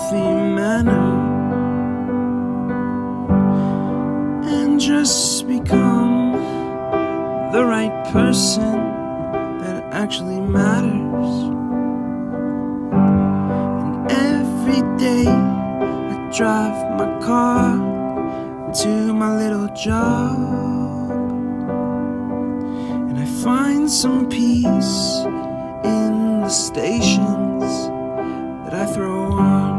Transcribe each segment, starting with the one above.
healthy manner and just become the right person that actually matters. And every day I drive my car to my little job, and I find some peace in the stations that I throw on.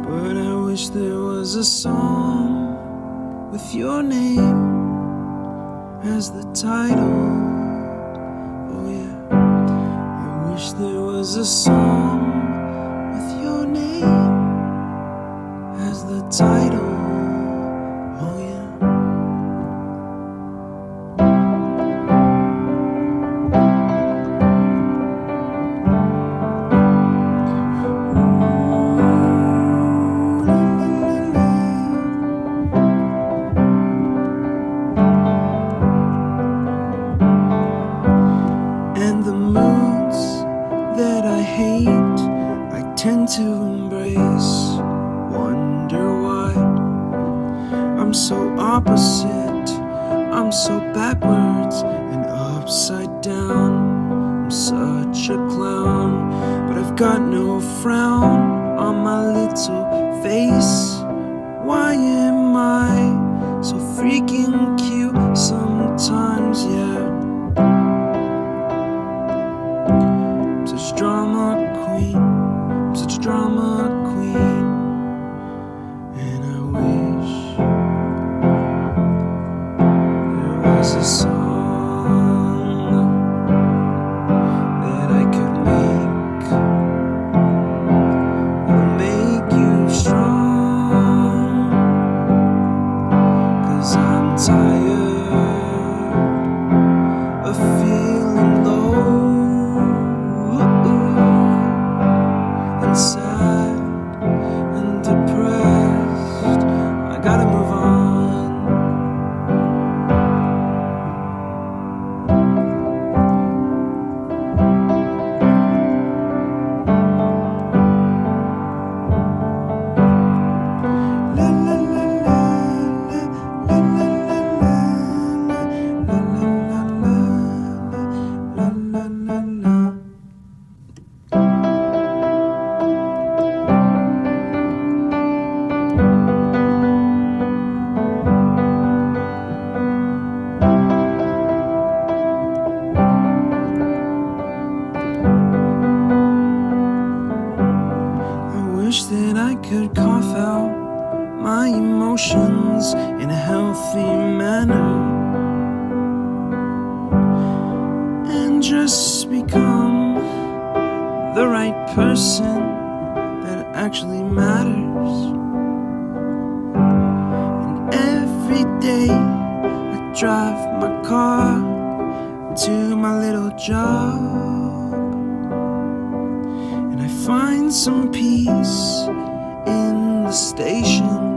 But I wish there was a song with your name as the title. Oh yeah, I wish there was a song with your name as the title. Oh yeah. And the moods that I hate, I tend to embrace. Wonder why I'm so opposite, I'm so backwards and upside down. I'm such a clown, but I've got no frown on my little face. Why am I so freaking cute sometimes, yeah? I'm such a drama queen, I'm such a drama queen. And I wish there was a song that I could make that'll make you strong. 'Cause I'm tired of feeling low and sad and depressed. I gotta move on. La la la la la la la la la la la. I wish that I could cough out my emotions in a healthy manner and just become the right person that actually matters. And every day I drive my car to my little job, and I find some peace in the station